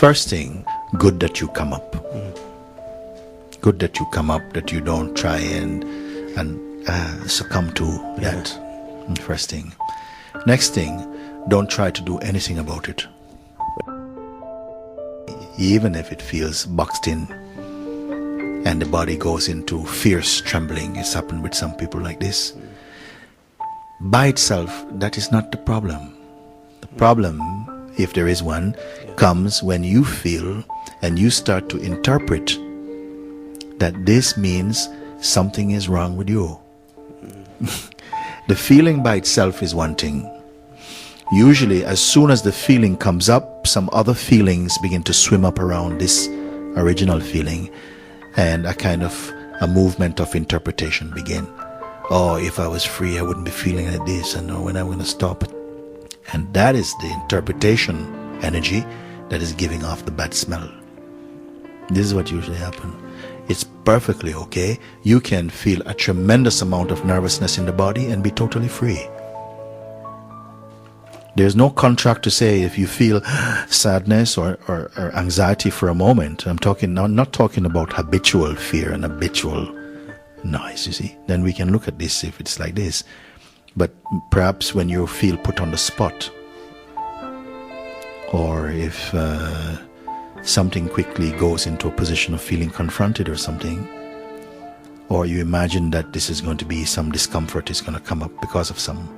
First thing, good that you come up. Good that you come up, that you don't try and succumb to that. First thing. Next thing, don't try to do anything about it. Even if it feels boxed in and the body goes into fierce trembling, it's happened with some people like this. By itself, that is not the problem. The problem, if there is one, comes when you feel and you start to interpret that this means something is wrong with you. The feeling by itself is one thing. Usually, as soon as the feeling comes up, some other feelings begin to swim up around this original feeling, and a kind of a movement of interpretation begin. Oh, if I was free, I wouldn't be feeling like this, and when I'm going to stop it. And that is the interpretation energy that is giving off the bad smell. This is what usually happens. It's perfectly okay. You can feel a tremendous amount of nervousness in the body and be totally free. There's no contract to say if you feel sadness or anxiety for a moment. I'm not talking about habitual fear and habitual noise, you see. Then we can look at this if it's like this. But perhaps when you feel put on the spot, or if something quickly goes into a position of feeling confronted or something, or you imagine that this is going to be some discomfort is going to come up because of some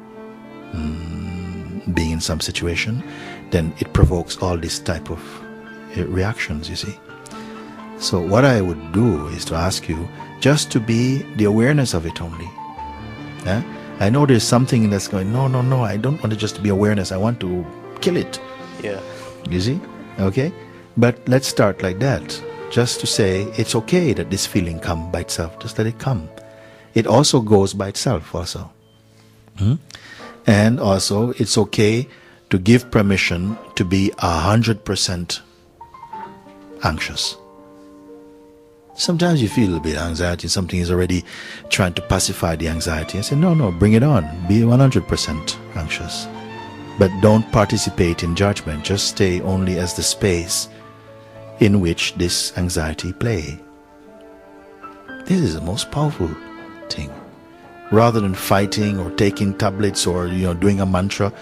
being in some situation, then it provokes all this type of reactions, you see. So what I would do is to ask you just to be the awareness of it only. Yeah? I know there's something that's going, no, I don't want to just be awareness, I want to kill it. Yeah. You see? Okay? But let's start like that. Just to say, it's okay that this feeling come by itself. Just let it come. It also goes by itself also. And also, it's okay to give permission to be 100% anxious. Sometimes you feel a bit of anxiety, something is already trying to pacify the anxiety. I say, no, bring it on. Be 100% anxious. But don't participate in judgment. Just stay only as the space in which this anxiety play. This is the most powerful thing. Rather than fighting or taking tablets or doing a mantra,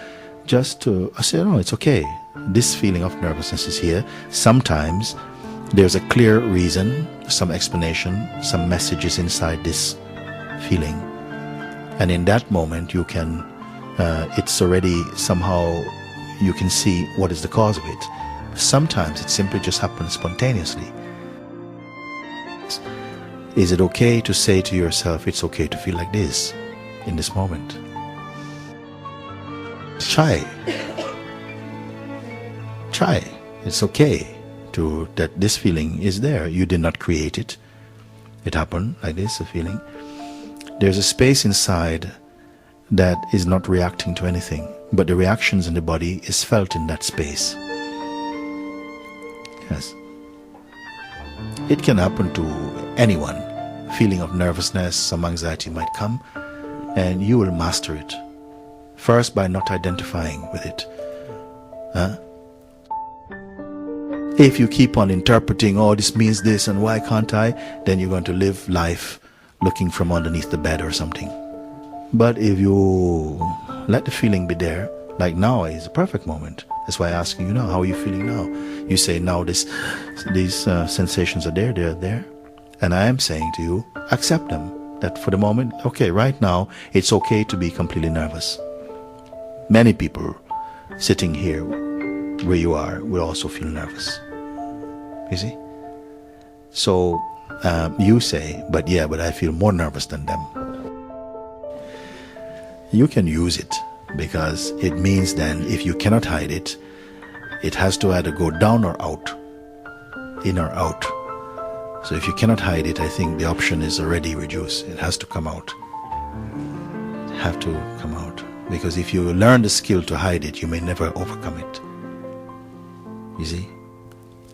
just to say, no, it's okay. This feeling of nervousness is here. Sometimes there's a clear reason, some explanation, some messages inside this feeling. And in that moment you can, it's already somehow, you can see what is the cause of it. Sometimes it simply just happens spontaneously. Is it okay to say to yourself, it's okay to feel like this in this moment? Try. It's okay that this feeling is there. You did not create it. It happened like this, a feeling. There's a space inside that is not reacting to anything, but the reactions in the body is felt in that space. Yes. It can happen to anyone. Feeling of nervousness, some anxiety might come, and you will master it. First, by not identifying with it. If you keep on interpreting, oh, this means this and why can't I, then you're going to live life looking from underneath the bed or something. But if you let the feeling be there, like now is a perfect moment. That's why I'm asking you now, how are you feeling now? You say now these sensations are there, they're there. And I am saying to you, accept them. That for the moment, okay, right now, it's okay to be completely nervous. Many people sitting here where you are will also feel nervous. You see? So you say, but I feel more nervous than them. You can use it, because it means then if you cannot hide it, it has to either go down or out, in or out. So if you cannot hide it, I think the option is already reduced. It has to come out. It have to come out. Because if you learn the skill to hide it, you may never overcome it. You see?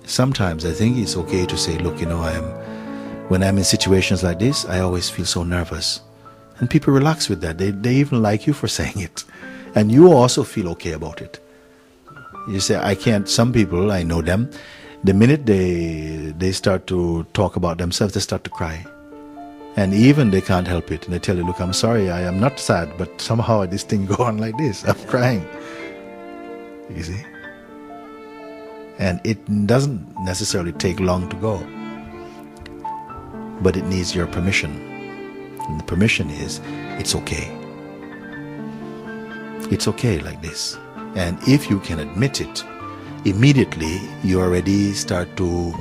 Sometimes I think it's okay to say, look, when I'm in situations like this, I always feel so nervous. And people relax with that. They even like you for saying it. And you also feel okay about it. You say, I can't, some people, I know them, The minute they start to talk about themselves, they start to cry. And even they can't help it. And they tell you, look, I'm sorry, I am not sad, but somehow this thing go on like this. I'm crying. You see? And it doesn't necessarily take long to go. But it needs your permission. And the permission is, it's okay. It's okay like this. And if you can admit it, immediately you already start to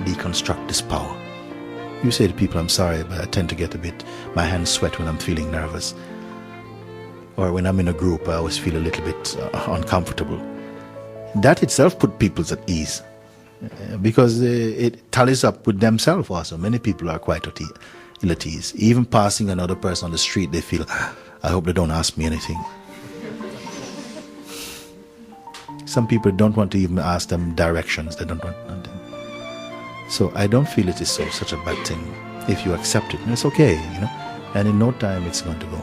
deconstruct this power. You say to people, I'm sorry, but I tend to get my hands sweat when I'm feeling nervous. Or when I'm in a group, I always feel a little bit uncomfortable. That itself puts people at ease. Because it tallies up with themselves also. Many people are quite ill at ease. Even passing another person on the street, they feel, I hope they don't ask me anything. Some people don't want to even ask them directions. They don't want nothing. So I don't feel it is such a bad thing. If you accept it, it's okay, you know. And in no time it's going to go.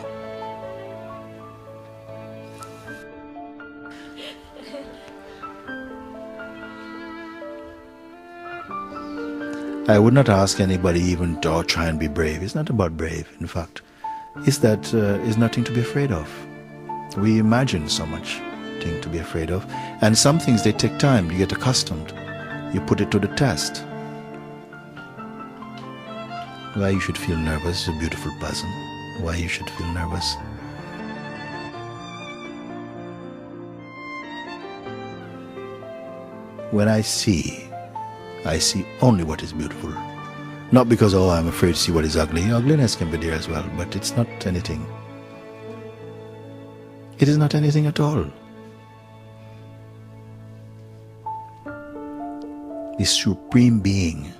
I would not ask anybody even to try and be brave. It's not about brave, in fact. It's that it's nothing to be afraid of. We imagine so much thing to be afraid of. And some things, they take time. You get accustomed. You put it to the test. Why you should feel nervous is a beautiful person. Why you should feel nervous. When I see only what is beautiful. Not because, oh, I'm afraid to see what is ugly. Ugliness can be there as well, but it's not anything. It is not anything at all. The Supreme Being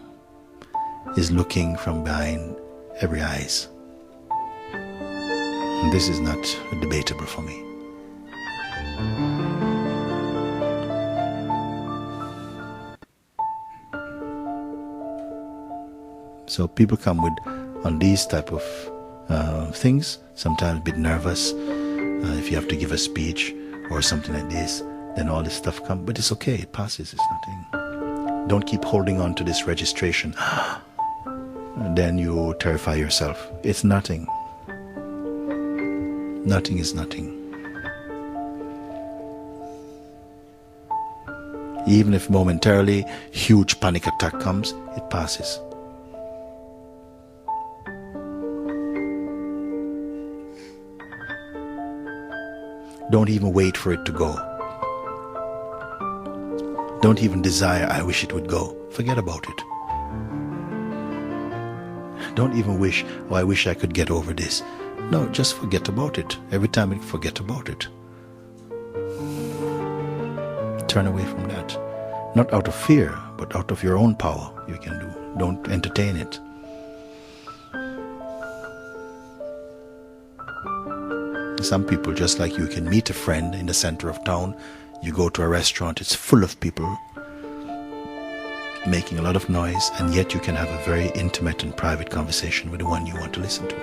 is looking from behind every eyes. And this is not debatable for me. So people come on these type of things, sometimes a bit nervous. If you have to give a speech or something like this, then all this stuff comes. But it's okay, it passes, it's nothing. Don't keep holding on to this registration. Then you terrify yourself. It's nothing. Nothing is nothing. Even if momentarily huge panic attack comes, it passes. Don't even wait for it to go. Don't even desire, I wish it would go. Forget about it. Don't even wish, oh, I wish I could get over this. No, just forget about it. Every time you forget about it. Turn away from that. Not out of fear, but out of your own power you can do. Don't entertain it. Some people, just like you can meet a friend in the center of town, you go to a restaurant, it's full of people making a lot of noise, and yet you can have a very intimate and private conversation with the one you want to listen to.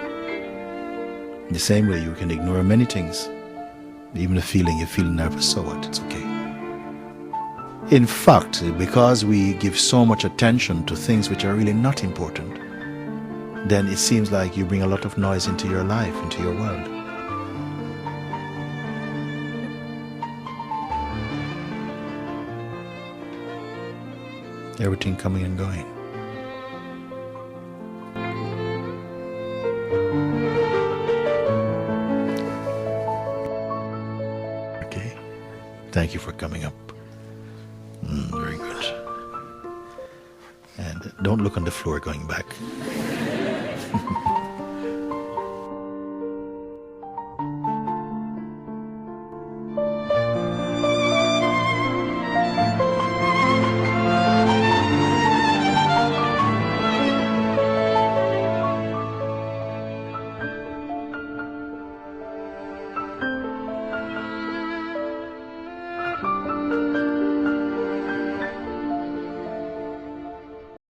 In the same way, you can ignore many things. Even a feeling, you feel nervous, so what? It's okay. In fact, because we give so much attention to things which are really not important, then it seems like you bring a lot of noise into your life, into your world. Everything coming and going. Okay. Thank you for coming up. Very good. And don't look on the floor going back.